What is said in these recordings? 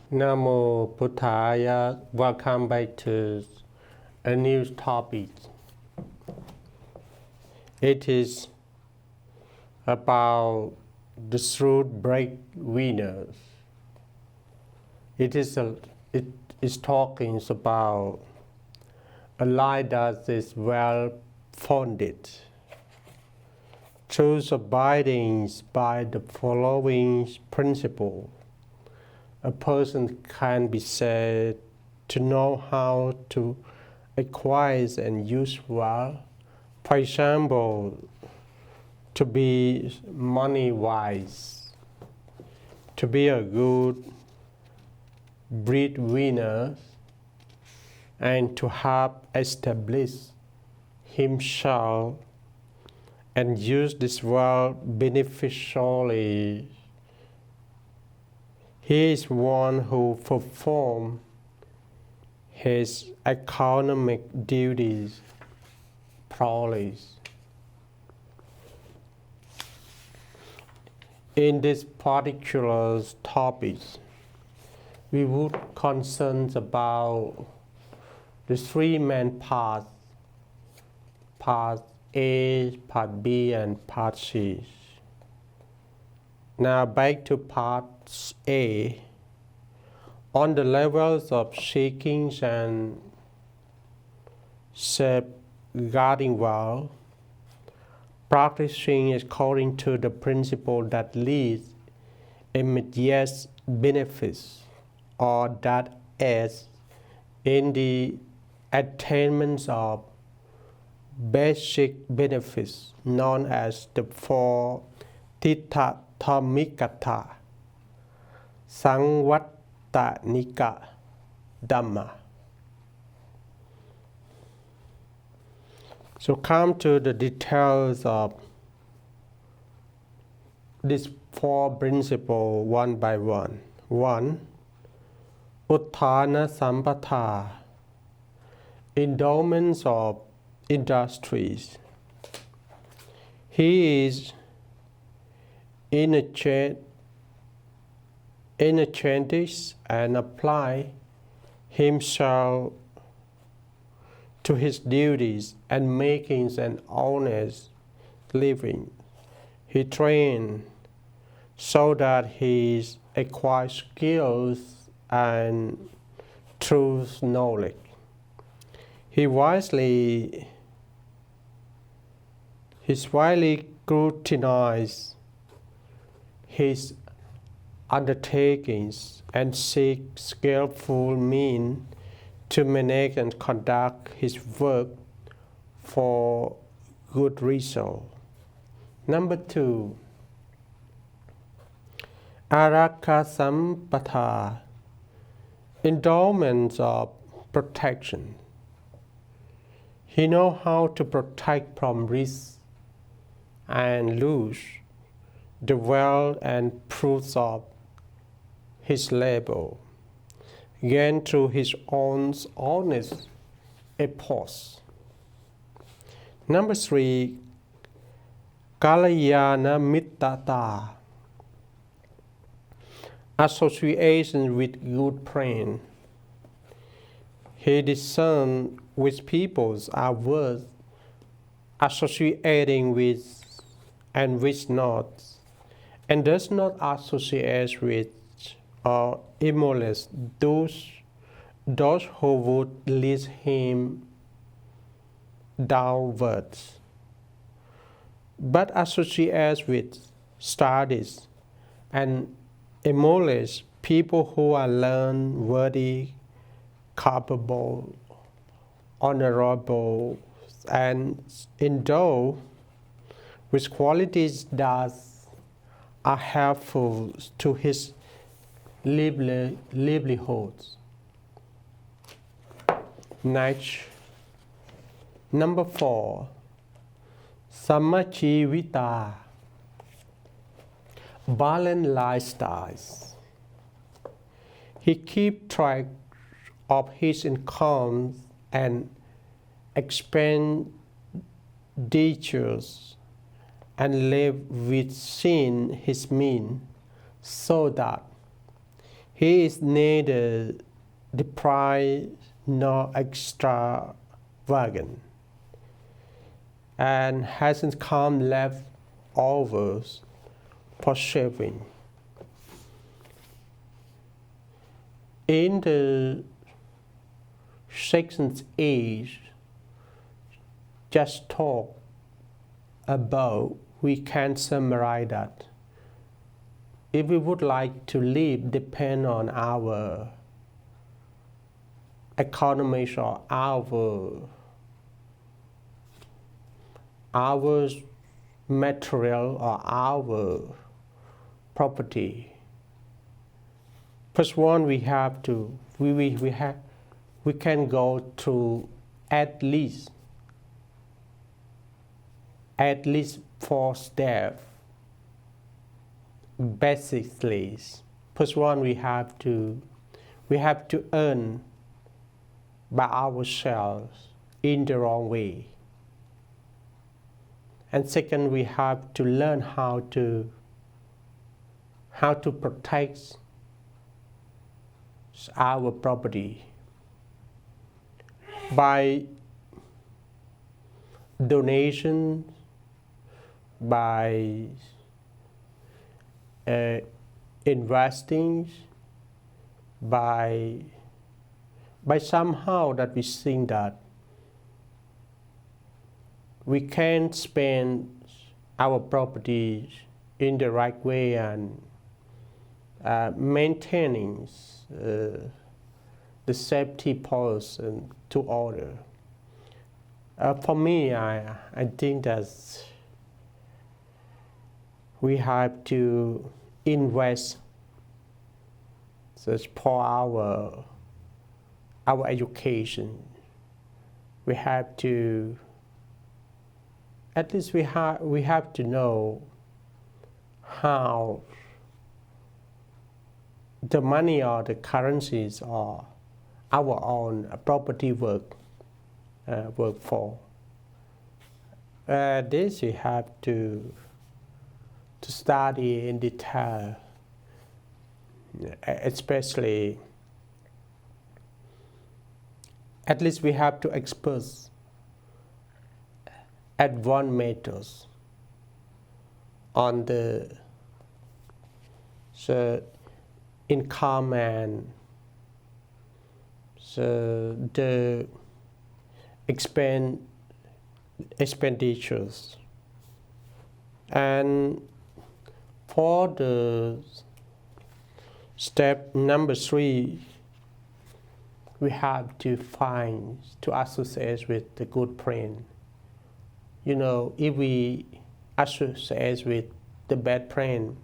Namo Buddhaya. Welcome back to a new topic. It is about the shrewd breadwinners. It is talking about a life that is well founded. Through abiding by the following principle, a person can be said to know how to acquire and use wealth. For example, to be money wise, to be a good breadwinner, and to have established himself and use this wealth beneficially. He is one who performs his economic duties properly. In this particular topic, we would concern about the three main parts, part A, part B, and part C. Now back to part A. On the levels of seeking and safeguarding wealth, practicing according to the principle that leads immediate benefits, or that aids in the attainment of basic benefits, known as the four Tithathamikatha, Sangvattanika Dhamma. So come to the details of these four principles one by one. 1. Utthana Sampatha, endowments of industries. He is energetic and apply himself to his duties and making an honest living. He trains so that he acquires skills and true knowledge. He wisely scrutinizes his undertakings and seeks skillful means to manage and conduct his work for good result. Number 2, Arakha Sampatha, endowments of protection. He knows how to protect from risk and lose the wealth and fruits of his labor, gained through his own honest efforts. Number 3, Kalyana Mittata, association with good friends. He discerns which peoples are worth associating with and which not, and does not associate with or emulate those who would lead him downwards, but associates with studies and emulates people who are learned, worthy, capable, honorable, and endowed with qualities that are helpful to his livelihoods. Next, number 4, Samachivita, balanced lifestyles. He keeps track of his income and expenditures and live within his means, so that He is neither deprived nor extravagant, and hasn't come leftovers for saving. In the second age, just talk about, we can summarize that. If we would like to live depend on our economy or our material or our property. First one, we have to we can go through at least 4 steps. Basically, first one, we have to earn by ourselves in the wrong way. And second, we have to learn how to protect our property by donation, by investing, by somehow that we think that we can spend our property in the right way and maintaining the safety posts and to order. For me, I think that we have to invest for our education. We have to, at least we have to know how the money or the currencies or our own property work for. This we have to study in detail, especially at least we have to expose advanced methods on the income and the expenditures. And for the step number 3, we have to associate with the good friend. You know, if we associate with the bad friend,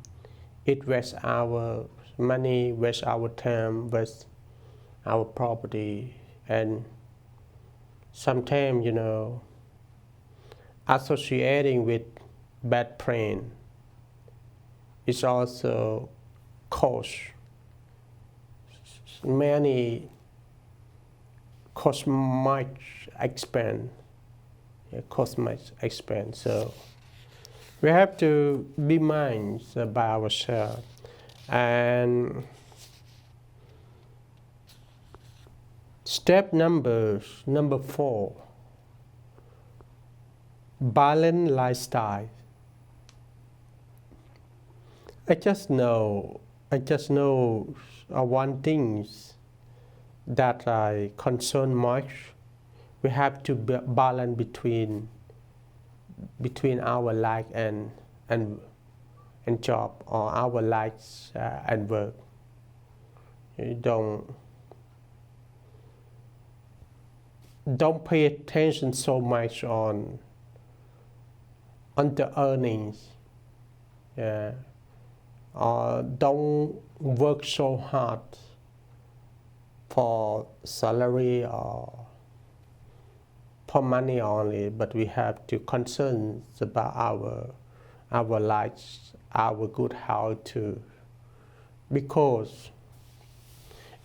it wastes our money, wastes our time, wastes our property, and sometimes, you know, associating with bad friend is also cost much expense. So we have to be mindful about ourselves. And step number 4, balanced lifestyle. I just know one thing that I concern much. We have to balance between our life and job, or our life and work. You don't pay attention so much on the earnings. Or don't work so hard for salary or for money only, but we have to concern about our lives, our good health too. Because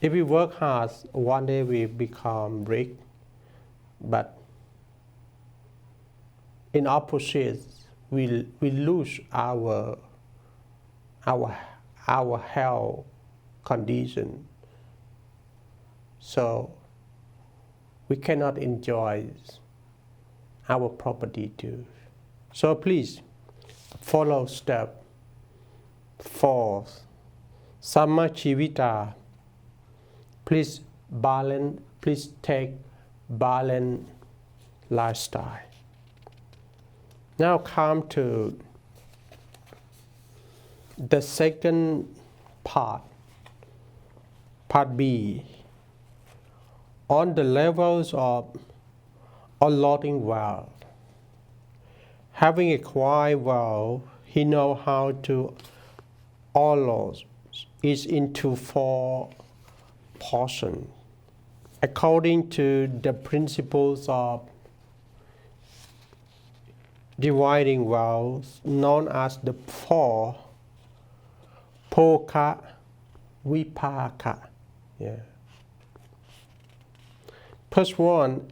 if we work hard, one day we become rich, but in opposite, we lose our health condition. So we cannot enjoy our property too. So please follow step 4. Samachivita. Please balance. Please take balanced lifestyle. Now come to the second part, part B. On the levels of allotting wealth. Having acquired wealth, he knows how to allot it into 4 portions, according to the principles of dividing wealth, known as the 4 Phoka Vipaka. First one,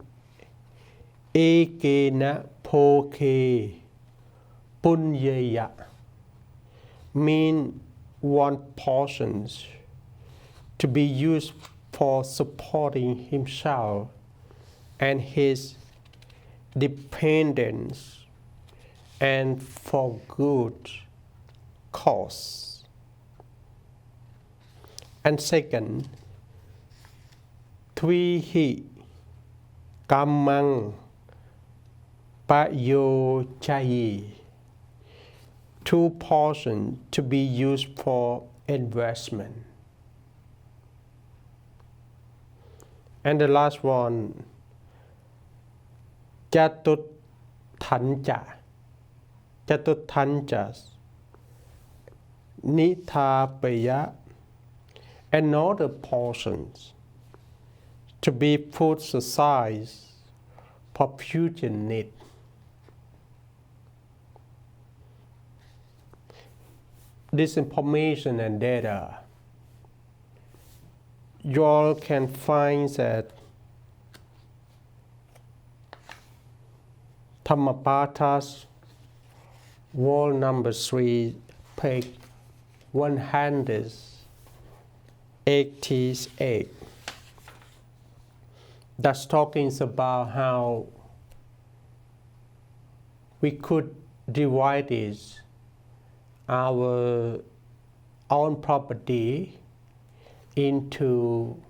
Ekena Phoke Punyeya, mean 1 portion to be used for supporting himself and his dependents and for good cause. And second, Tvihi Kamang Payochayi, 2 portions to be used for investment. And the last one, Chatutthanja, Nithapaya, another portions to be put aside for future need. This information and data, you all can find at Dhammapatas, wall number 3, page 188. That's talking about how we could divide this, our own property into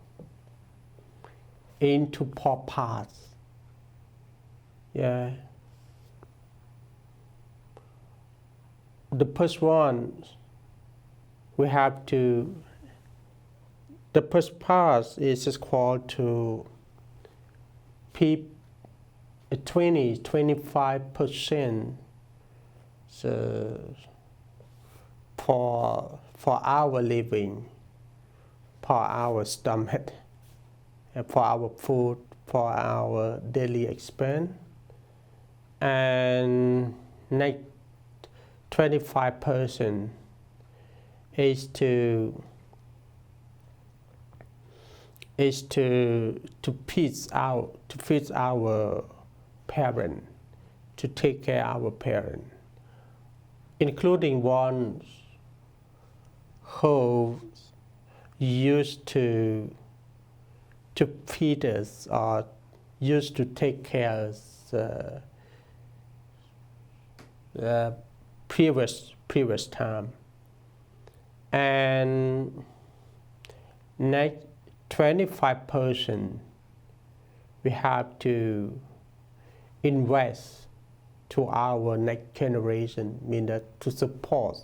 4 parts. The first one, we have to, the first part is called to 25% for our living, for our stomach, for our food, for our daily expense, and next 25% is to feed our parent, to take care of our parent, including ones who used to feed us or used to take care of previous time. And next 25% we have to invest to our next generation, meaning that to support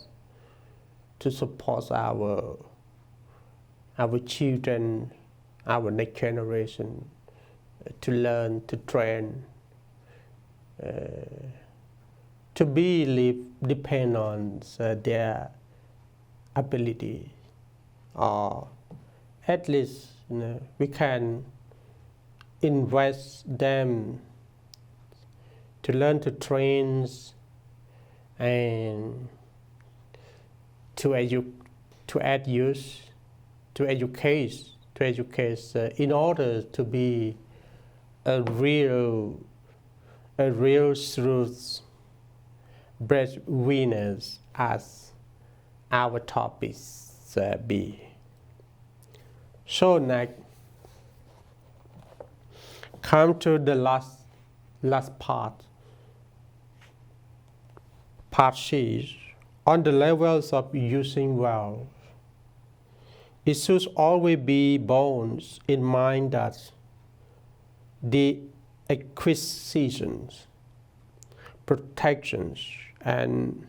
our children, our next generation, to learn, to train, to depend on their ability, or at least we can invest them to learn to train and to educate in order to be a real Shrewd Breadwinners, as our topics be. So next, come to the last part. Part C, on the levels of using wealth. It should always be borne in mind that the acquisitions, protections, and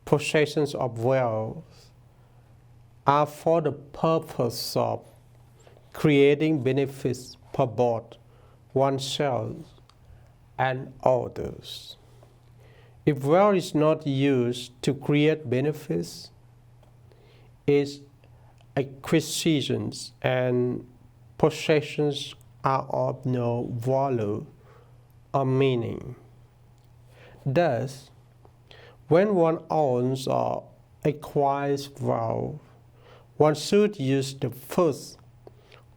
possessions of wealth are for the purpose of creating benefits for both oneself and others. If wealth is not used to create benefits, its acquisitions and possessions are of no value or meaning. Thus, when one owns or acquires wealth, one should use the first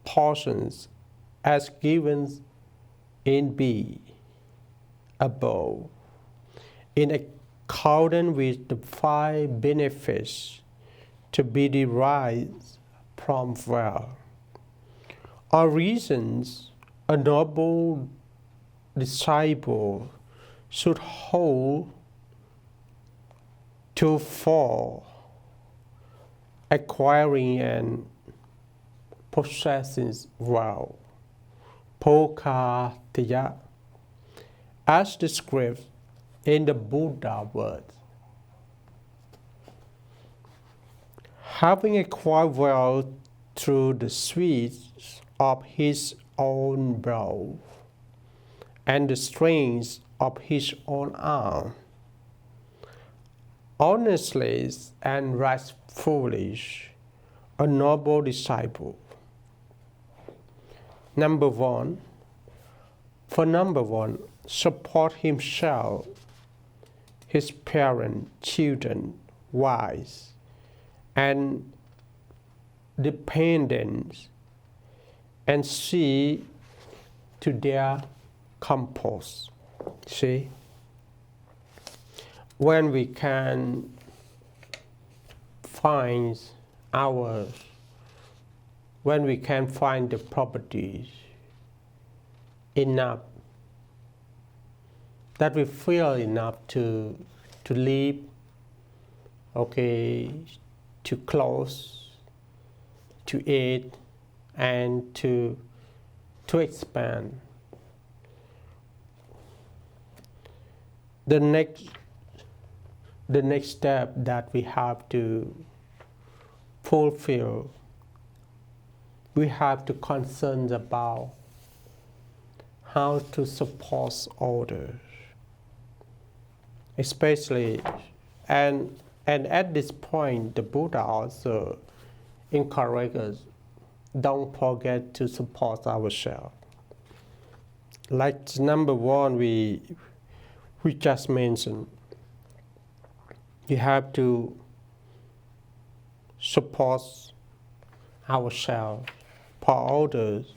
portions as given in B above, in accordance with the 5 benefits to be derived from wealth. Or reasons a noble disciple should hold to for acquiring and possessing wealth. Pokatya, as described in the Buddha words. Having acquired wealth through the sweets of his own brow and the strength of his own arm, honestly and rightfully, a noble disciple. Number one, support himself, his parents, children, wives, and dependents, and see to their compost. See? When we can find the properties enough, that we feel enough to live, to clothes, to eat, and to expand. The next step that we have to fulfill, we have to concern about how to support others, especially, and at this point the Buddha also encourages us, don't forget to support ourselves. Like number one, we just mentioned, you have to support ourselves. For others,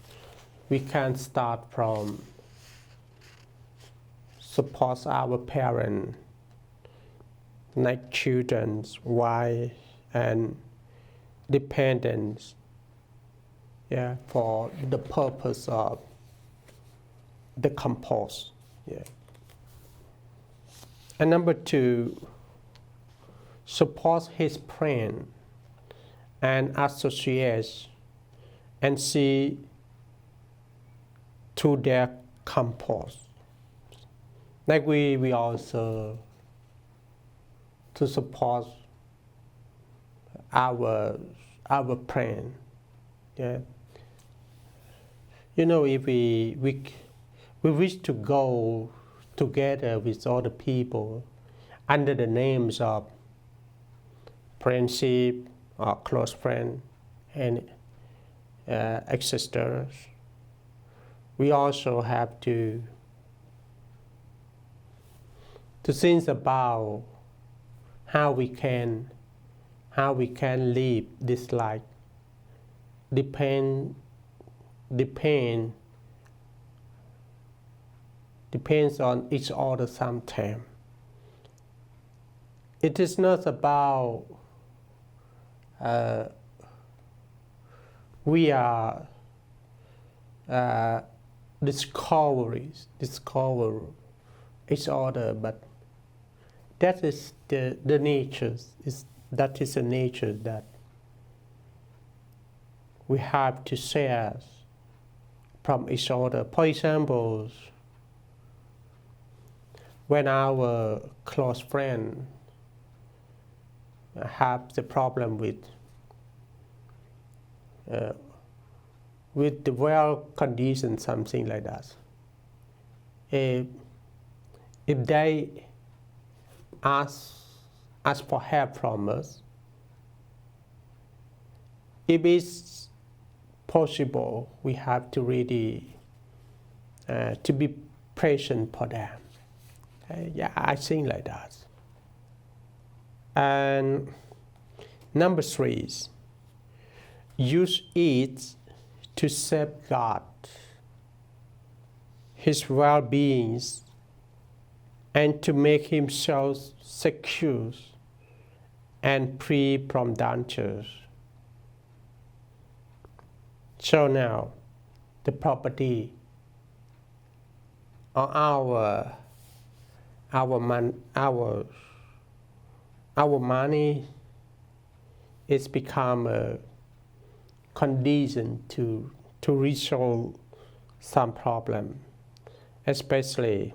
we can start from support our parents, like children, wife, and dependents, for the purpose of the compost. And number two, support his friend and associates and see to their compost. Like we also to support our friend. If we wish to go together with other people under the names of friendship or close friend and ancestors, we also have to think about how we can live this life. Depends on each other sometimes. It is not about we are discover each other, but that is the nature. That is the nature that we have to share from each other. For example, when our close friend have the problem with the well condition, something like that, if they ask for help from us, if it's possible, we have to really to be patient for them. Yeah, I think like that. And number 3 is use it to safeguard his well-being and to make himself secure and free from dangers. So now, the property of our money is become a condition to resolve some problem. Especially,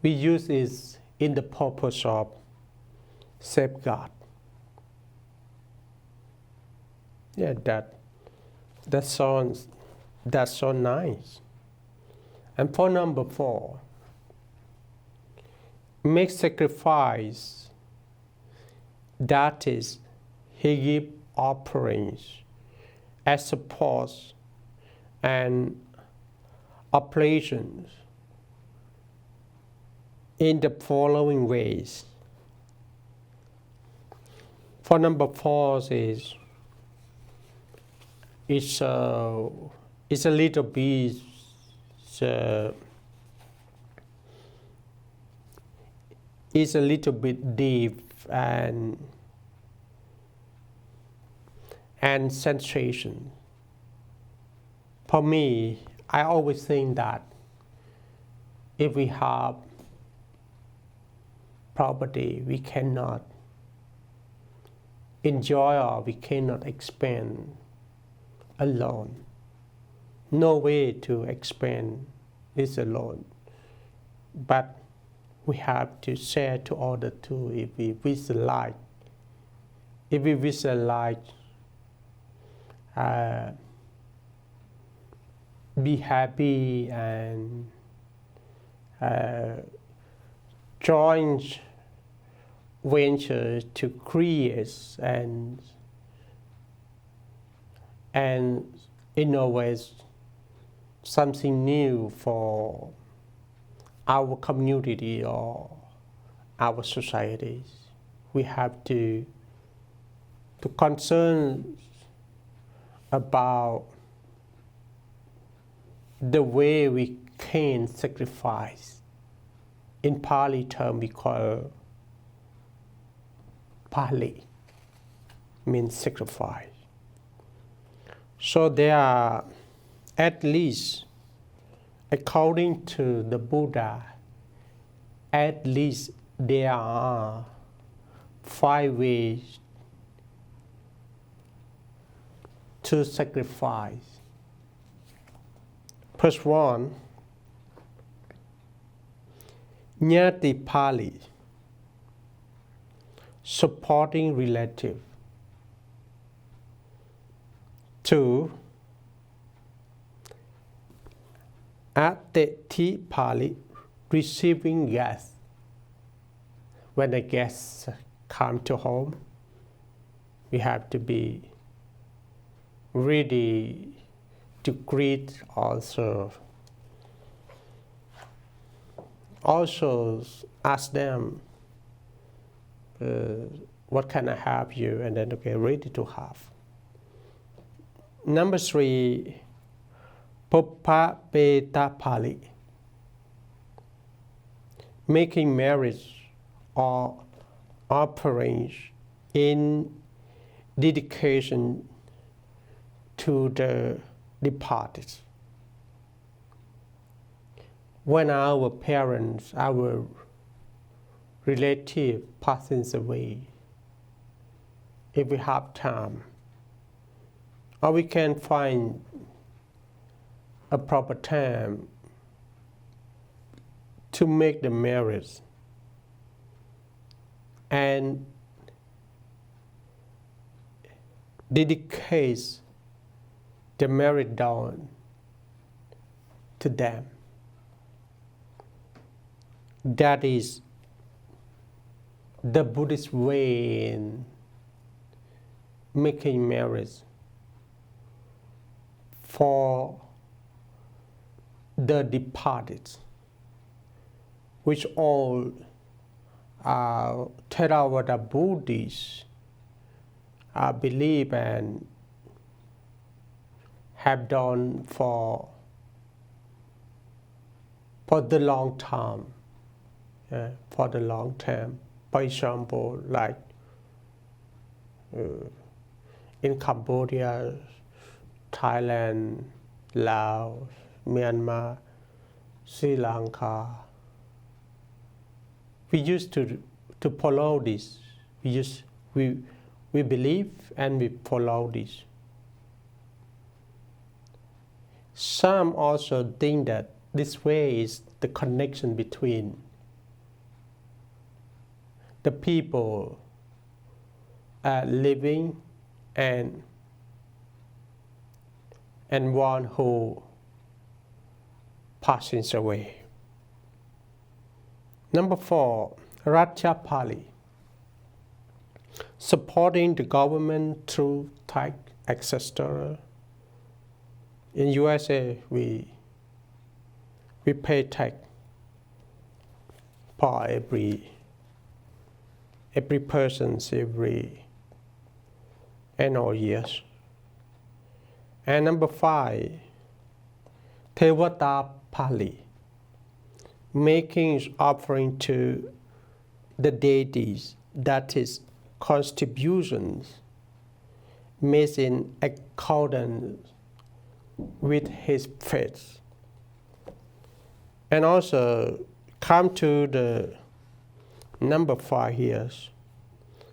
we use it in the purpose of safeguard. Yeah, that sounds nice. And for number 4, make sacrifice. That is, he give offerings as support and oblations in the following ways. For number 4 is it's a little bit it's a little bit deep and sensation. For me, I always think that if we have property, we cannot enjoy or we cannot expand alone. No way to expand is alone. But we have to share to other too if we visualize. If we visualize, be happy and join venture to create and innovate something new for our community or our societies. We have to concern about the way we can sacrifice. In Pali term we call Pali, means sacrifice. So there are, at least according to the Buddha, at least there are 5 ways to sacrifice. First one, nyati Pali, supporting relative. 2, Ateti Pali, receiving guests. When the guests come to home, we have to be ready to greet also. Also ask them, what can I have you? And then, okay, ready to have. Number 3, Pupa Peta Pali, making marriage or offerings in dedication to the departed. When our parents, our relative passes away, if we have time, or we can find a proper time to make the marriage and dedicate the marriage done to them. That is the Buddhist way in making marriage for the departed, which all Theravada Buddhists believe and have done for the long term. For the long term. For example, like in Cambodia, Thailand, Laos, Myanmar, Sri Lanka, we used to follow this. We believe and we follow this. Some also think that this way is the connection between the people living and one who passes away. Number 4, Rajapali, supporting the government through tax, etc. In USA, we pay tax for every person's every annual years. And number 5, Tevata Pali, making offering to the deities, that is, contributions made in accordance with his faith. And also come to the number 5 here,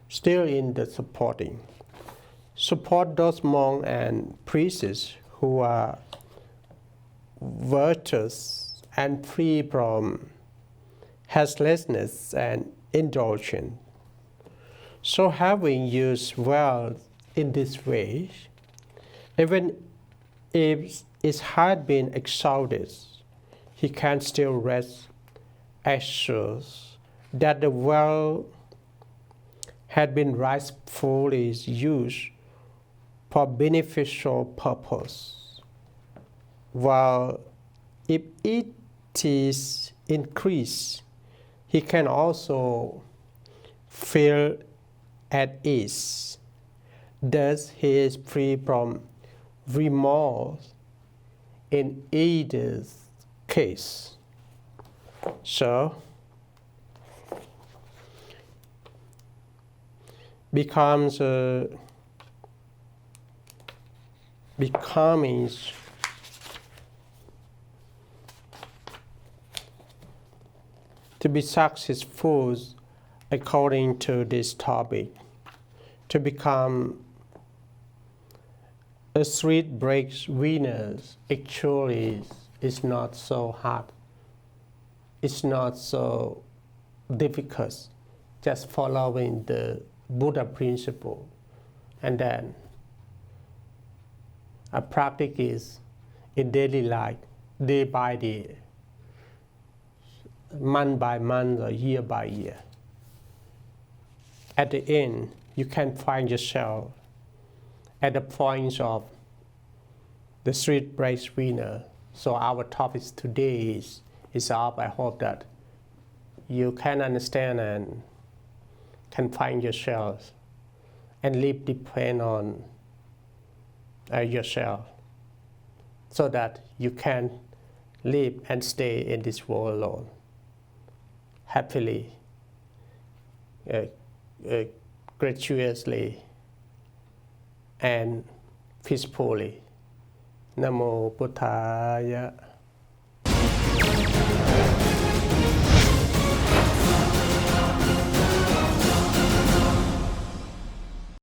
still in the supporting. Support those monks and priests who are virtuous and free from helplessness and indulgence. So having used wealth in this way, even if it had been exhausted, he can still rest assured that the wealth had been rightfully used for beneficial purpose, while if it is increased, he can also feel at ease. Thus, he is free from remorse in either case. So, becoming to be successful according to this topic, to become a Shrewd Breadwinner actually is not so hard. It's not so difficult, just following the Buddha principle, and then a practice is in daily life, day by day, month by month, or year by year. At the end, you can find yourself at the point of the Shrewd Breadwinner. So our topic today is up. I hope that you can understand and can find yourself and live depend on yourself, so that you can live and stay in this world alone, happily, graciously, and peacefully. Namo Buddhaya.